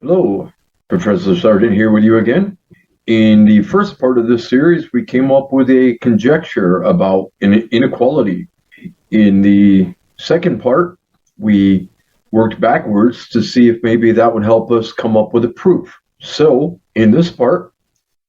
Hello, Professor Sargent here with you again. In the first part of this series, we came up with a conjecture about an inequality. In the second part, we worked backwards to see if maybe that would help us come up with a proof. So, in this part,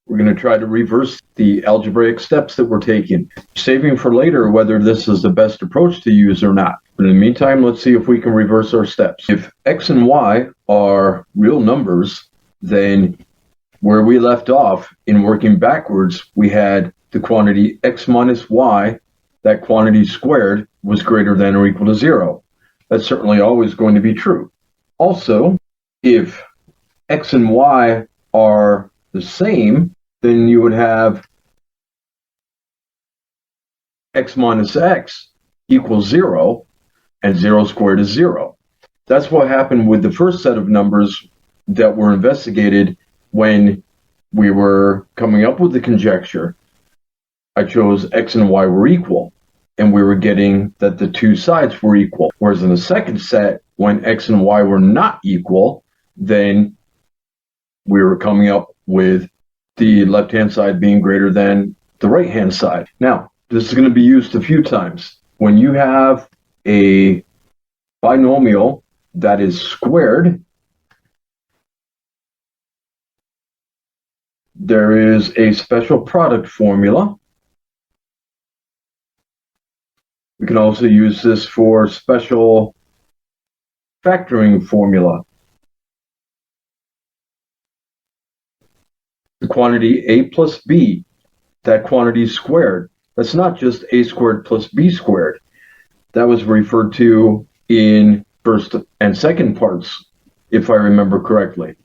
we're going to try to reverse the algebraic steps that we're taking, saving for later whether this is the best approach to use or not. But in the meantime, let's see if we can reverse our steps. If x and y are real numbers, then where we left off in working backwards, we had the quantity x minus y, that quantity squared, was greater than or equal to 0. That's certainly always going to be true. Also, if x and y are the same, then you would have x minus x equals 0, and 0 squared is 0. That's what happened with the first set of numbers that were investigated when we were coming up with the conjecture. I chose x and y were equal, and we were getting that the two sides were equal. Whereas in the second set, when x and y were not equal, then we were coming up with the left-hand side being greater than the right-hand side. Now, this is going to be used a few times. When you have a binomial that is squared, there is a special product formula. We can also use this for special factoring formula. The quantity a plus b, that quantity squared, that's not just a squared plus b squared. That was referred to in first and second parts, if I remember correctly.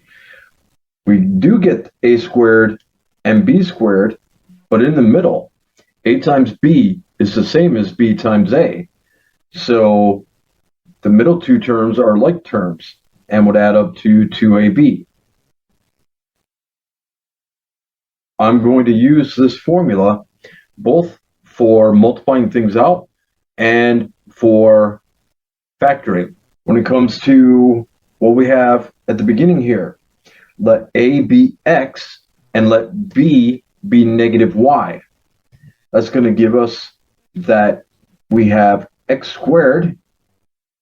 We do get a squared and b squared, but in the middle, a times b is the same as b times a. So the middle two terms are like terms and would add up to 2ab. I'm going to use this formula both for multiplying things out and for factoring. When it comes to what we have at the beginning here, let a be x and let b be negative y. That's going to give us that we have x squared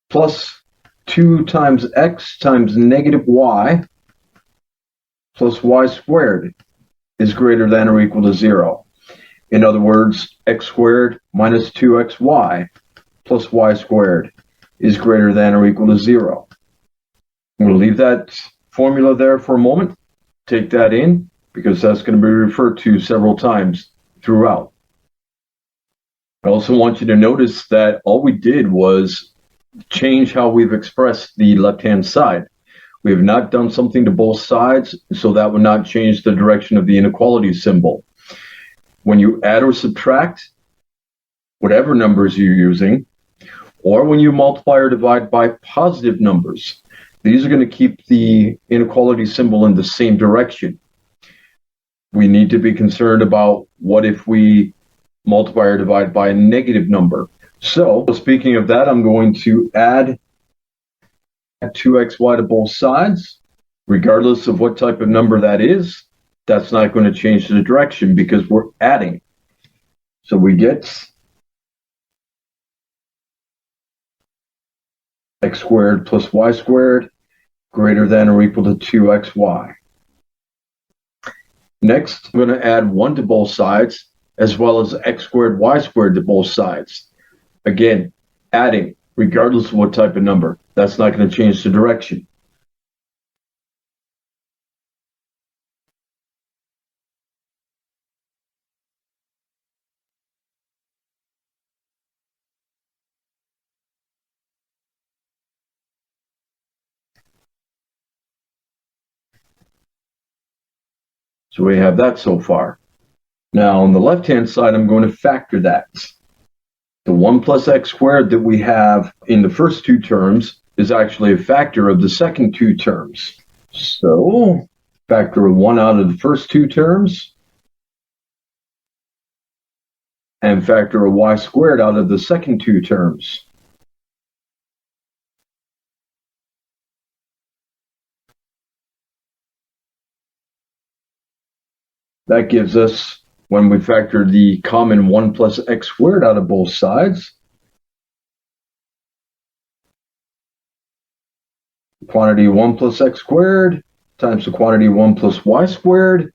plus 2 times x times negative y plus y squared is greater than or equal to 0. In other words, x squared minus 2xy plus y squared is greater than or equal to 0. I'm going to leave that formula there for a moment. Take that in, because that's going to be referred to several times throughout. I also want you to notice that all we did was change how we've expressed the left-hand side. We have not done something to both sides, so that would not change the direction of the inequality symbol. When you add or subtract, whatever numbers you're using, or when you multiply or divide by positive numbers, these are going to keep the inequality symbol in the same direction. We need to be concerned about what if we multiply or divide by a negative number. So, speaking of that, I'm going to add 2xy to both sides, regardless of what type of number that is. That's not going to change the direction because we're adding. So we get x squared plus y squared greater than or equal to 2xy. Next, I'm going to add 1 to both sides, as well as x squared y squared to both sides. Again, adding, regardless of what type of number. That's not going to change the direction. So we have that so far. Now on the left-hand side, I'm going to factor that. The 1 plus x squared that we have in the first two terms is actually a factor of the second two terms. So factor 1 out of the first two terms and factor a y squared out of the second two terms. That gives us, when we factor the common 1 plus x squared out of both sides, quantity 1 plus x squared times the quantity 1 plus y squared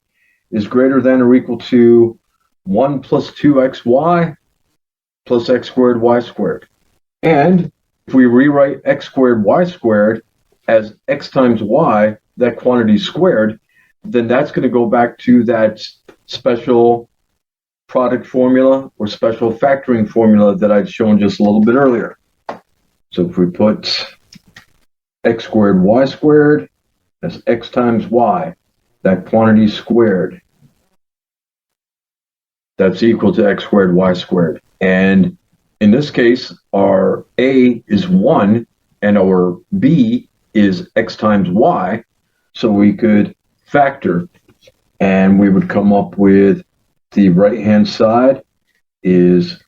is greater than or equal to 1 plus 2xy plus x squared y squared. And if we rewrite x squared y squared as x times y, that quantity squared, then that's going to go back to that special product formula or special factoring formula that I'd shown just a little bit earlier. So if we put x squared y squared as x times y, that quantity squared, that's equal to x squared y squared. And in this case, our a is 1 and our b is x times y, so we could factor and we would come up with the right hand side is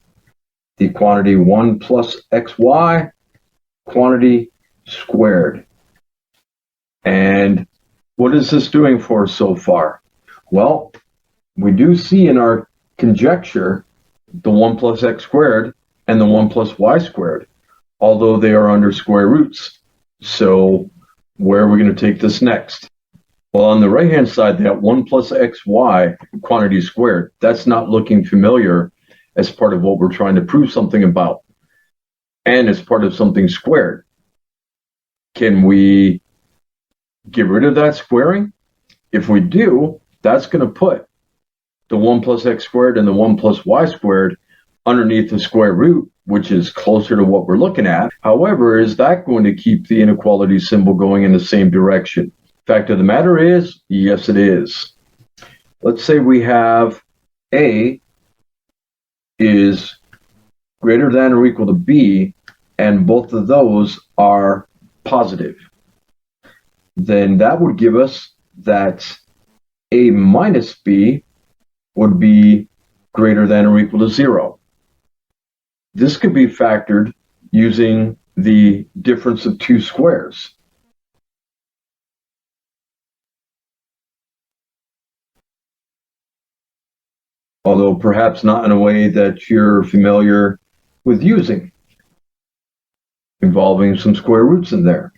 the quantity 1 plus xy quantity squared. And what is this doing for us so far? Well, we do see in our conjecture the 1 plus x squared and the 1 plus y squared, although they are under square roots. So where are we going to take this next? Well, on the right hand side, that 1 plus xy quantity squared, that's not looking familiar as part of what we're trying to prove something about, and as part of something squared. Can we get rid of that squaring? If we do, that's going to put the 1 plus x squared and the 1 plus y squared underneath the square root, which is closer to what we're looking at. However, is that going to keep the inequality symbol going in the same direction? Fact of the matter is, yes, it is. Let's say we have A is greater than or equal to B, and both of those are positive. Then that would give us that A minus B would be greater than or equal to 0. This could be factored using the difference of two squares. Although perhaps not in a way that you're familiar with using, involving some square roots in there.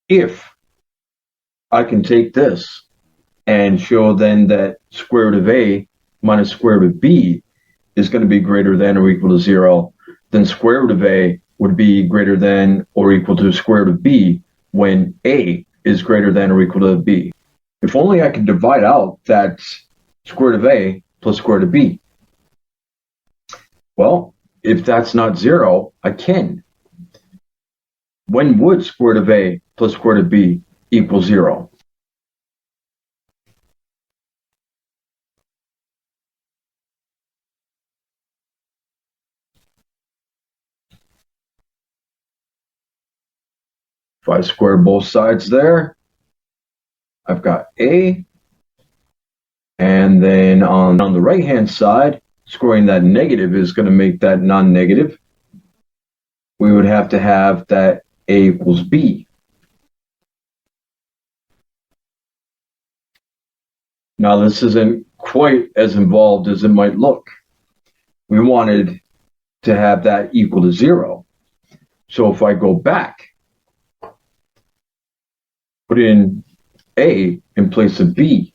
If I can take this and show then that square root of A minus square root of B is going to be greater than or equal to 0, then square root of A would be greater than or equal to square root of B when A is greater than or equal to B. If only I could divide out that square root of A plus square root of B. Well, if that's not 0, I can. When would square root of A plus square root of B equal 0? If I square both sides there, I've got A, and then on the right hand side, squaring that negative is going to make that non-negative. We would have to have that A equals B. Now this isn't quite as involved as it might look. We wanted to have that equal to 0. So if I go back, put in A in place of B,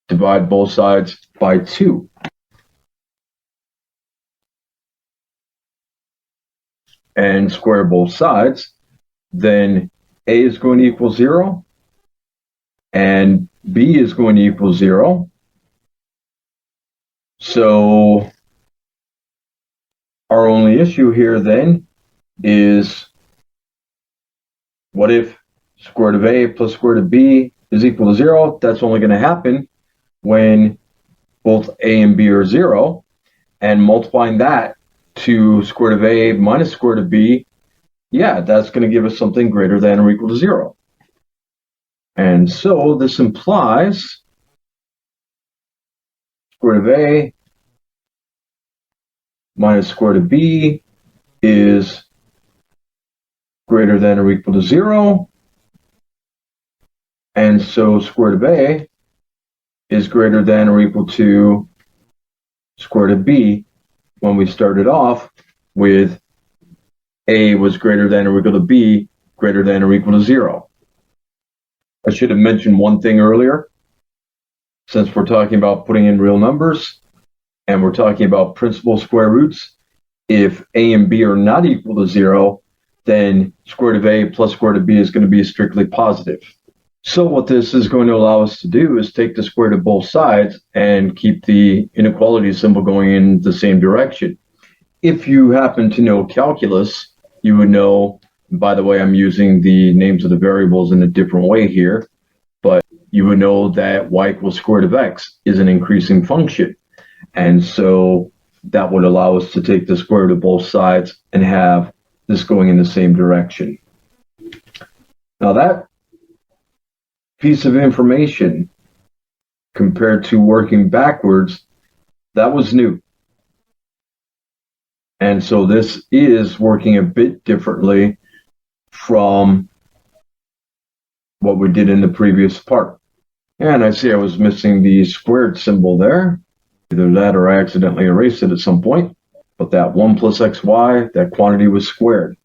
divide both sides by 2. And square both sides, then A is going to equal 0, and B is going to equal 0. So our only issue here then is, what if square root of A plus square root of B is equal to 0? That's only going to happen when both A and B are 0, and multiplying that to square root of A minus square root of B, yeah, that's going to give us something greater than or equal to 0. And so this implies square root of a minus square root of b is greater than or equal to 0. And so square root of a is greater than or equal to square root of b when we started off with a was greater than or equal to b greater than or equal to 0. I should have mentioned one thing earlier. Since we're talking about putting in real numbers and we're talking about principal square roots, if a and b are not equal to 0, then square root of a plus square root of b is going to be strictly positive. So what this is going to allow us to do is take the square root of both sides and keep the inequality symbol going in the same direction. If you happen to know calculus, you would know, by the way, I'm using the names of the variables in a different way here, but you would know that y equals square root of x is an increasing function. And so that would allow us to take the square root of both sides and have this going in the same direction. Now that piece of information, compared to working backwards, that was new. And so this is working a bit differently from what we did in the previous part. And I see I was missing the squared symbol there. Either that or I accidentally erased it at some point. But that 1 plus xy, that quantity was squared.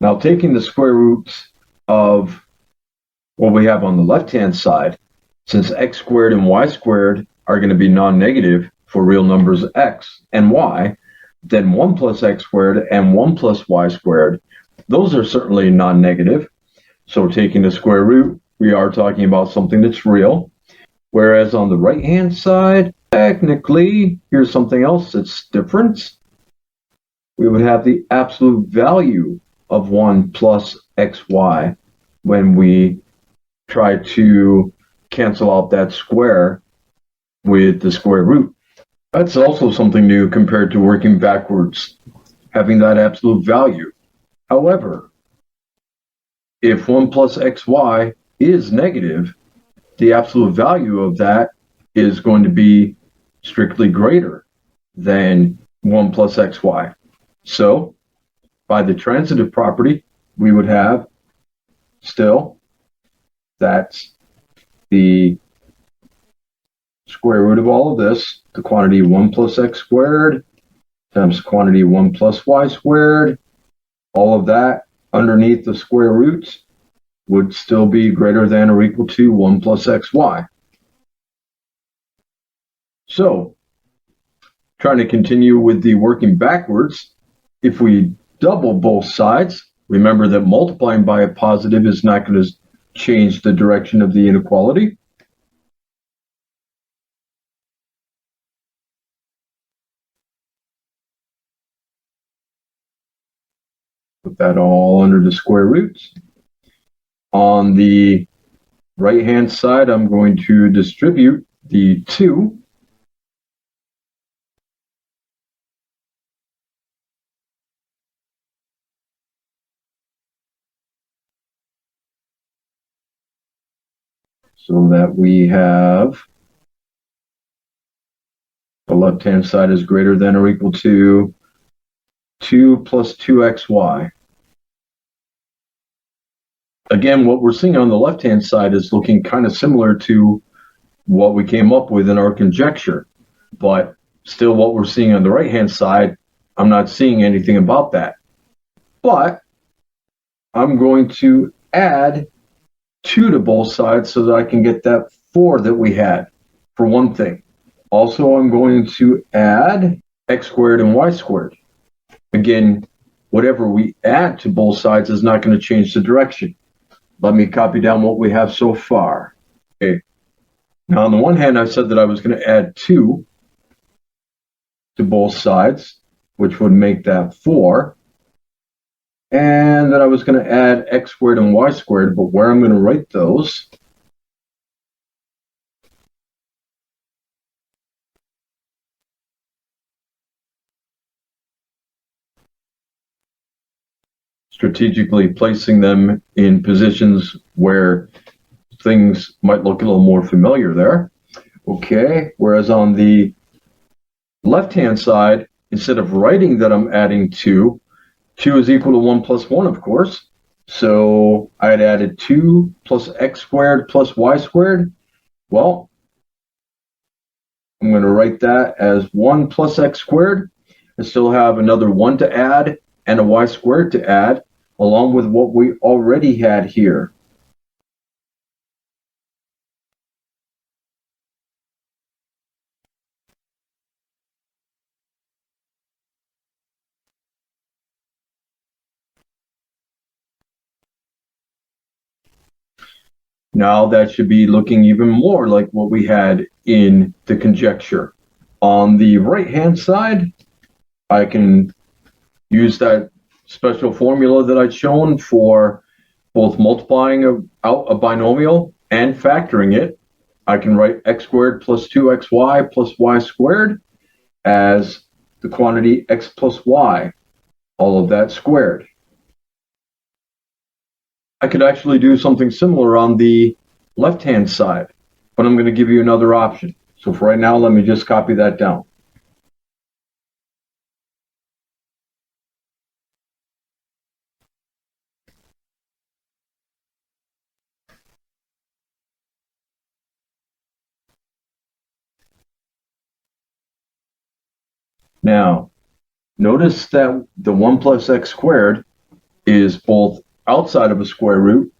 Now taking the square roots of what we have on the left-hand side, since x squared and y squared are going to be non-negative for real numbers x and y, then 1 plus x squared and 1 plus y squared, those are certainly non-negative. So taking the square root, we are talking about something that's real. Whereas on the right-hand side, technically, here's something else that's different. We would have the absolute value of 1 plus xy when we try to cancel out that square with the square root. That's also something new compared to working backwards, having that absolute value. However, if 1 plus xy is negative, the absolute value of that is going to be strictly greater than 1 plus xy. So, by the transitive property, we would have still that's the square root of all of this, the quantity 1 plus x squared times quantity 1 plus y squared. All of that underneath the square roots would still be greater than or equal to 1 plus xy. So, trying to continue with the working backwards, if we double both sides, remember that multiplying by a positive is not going to change the direction of the inequality. Put that all under the square roots. On the right-hand side, I'm going to distribute the 2. So that we have the left-hand side is greater than or equal to 2 plus 2xy. Again, what we're seeing on the left-hand side is looking kind of similar to what we came up with in our conjecture. But still what we're seeing on the right-hand side, I'm not seeing anything about that. But I'm going to add 2 to both sides so that I can get that 4 that we had, for one thing. Also, I'm going to add x squared and y squared. Again, whatever we add to both sides is not going to change the direction. Let me copy down what we have so far. Okay. Now, on the one hand, I said that I was going to add 2 to both sides, which would make that 4. And that I was going to add x squared and y squared, but where I'm going to write those strategically placing them in positions where things might look a little more familiar there. Okay, whereas on the left-hand side, instead of writing that I'm adding 2, 2 is equal to 1 plus 1, of course. So I had added 2 plus x squared plus y squared. Well, I'm going to write that as 1 plus x squared. I still have another 1 to add and a y squared to add, along with what we already had here. Now that should be looking even more like what we had in the conjecture. On the right-hand side, I can use that special formula that I'd shown for both multiplying out a binomial and factoring it. I can write x squared plus 2xy plus y squared as the quantity x plus y, all of that squared. I could actually do something similar on the left-hand side, but I'm going to give you another option. So for right now, let me just copy that down. Now, notice that the 1 plus x squared is both outside of a square root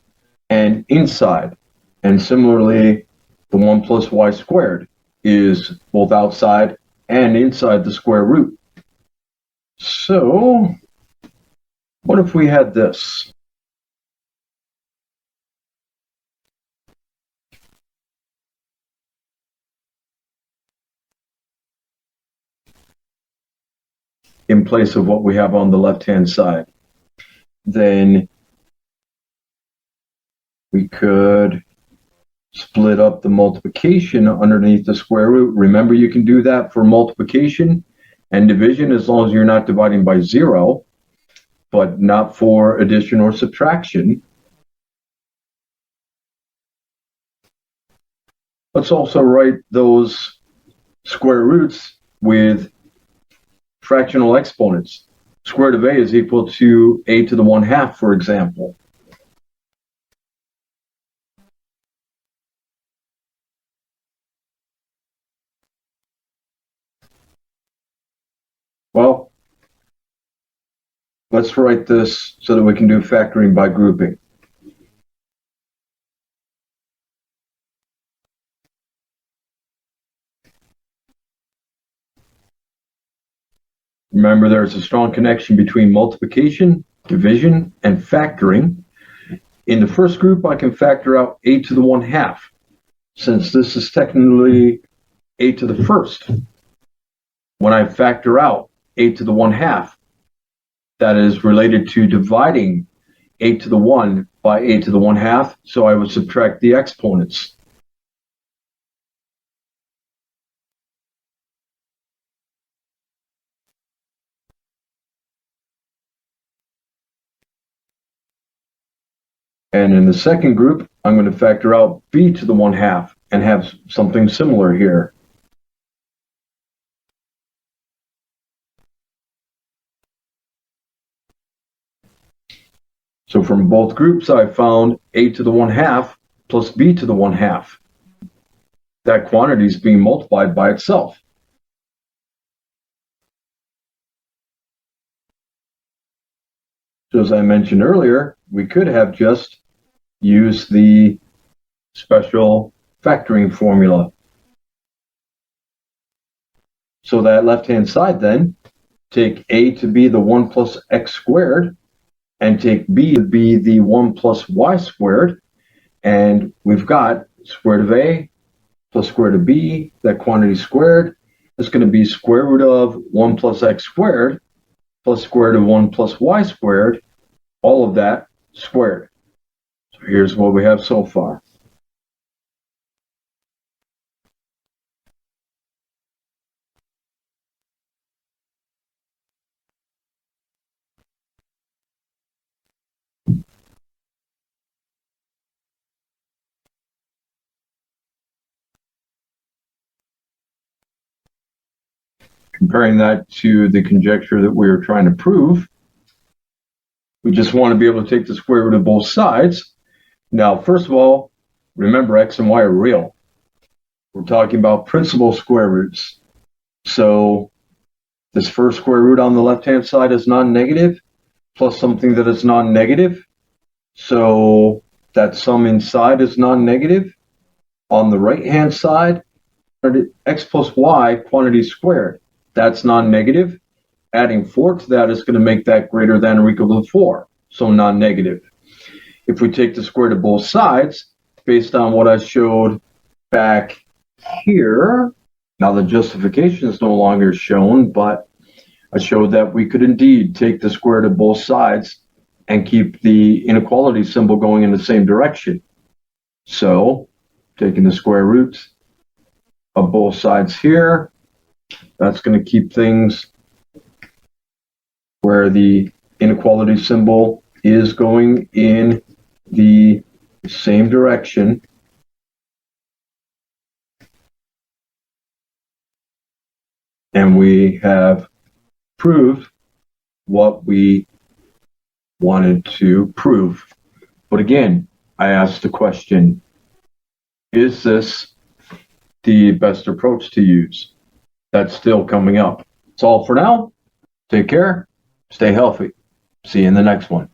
and inside. And similarly, the 1 plus y squared is both outside and inside the square root. So, what if we had this? In place of what we have on the left-hand side? Then we could split up the multiplication underneath the square root. Remember, you can do that for multiplication and division as long as you're not dividing by 0, but not for addition or subtraction. Let's also write those square roots with fractional exponents. Square root of a is equal to a to the 1/2, for example. Well, let's write this so that we can do factoring by grouping. Remember, there's a strong connection between multiplication, division, and factoring. In the first group, I can factor out a to the 1/2, since this is technically a to the first. When I factor out a to the 1/2, that is related to dividing a to the 1 by a to the 1/2, so I would subtract the exponents. And in the second group, I'm going to factor out b to the 1/2 and have something similar here. So from both groups, I found a to the 1/2 plus b to the 1/2. That quantity is being multiplied by itself. So as I mentioned earlier, we could have just used the special factoring formula. So that left-hand side then, take a to be the 1 plus x squared, and take b to be the 1 plus y squared, and we've got square root of a plus square root of b, that quantity squared, is going to be square root of 1 plus x squared plus square root of 1 plus y squared, all of that squared. So here's what we have so far. comparing that to the conjecture that we are trying to prove, we just want to be able to take the square root of both sides. Now, first of all, remember x and y are real. We're talking about principal square roots. So this first square root on the left-hand side is non-negative, plus something that is non-negative. So that sum inside is non-negative. On the right-hand side, x plus y, quantity squared. That's non-negative. Adding 4 to that is going to make that greater than or equal to 4, so non-negative. If we take the square root of both sides, based on what I showed back here, now the justification is no longer shown, but I showed that we could indeed take the square root of both sides and keep the inequality symbol going in the same direction. So, taking the square roots of both sides here, that's going to keep things where the inequality symbol is going in the same direction. And we have proved what we wanted to prove. But again, I asked the question, is this the best approach to use? That's still coming up. That's all for now. Take care. Stay healthy. See you in the next one.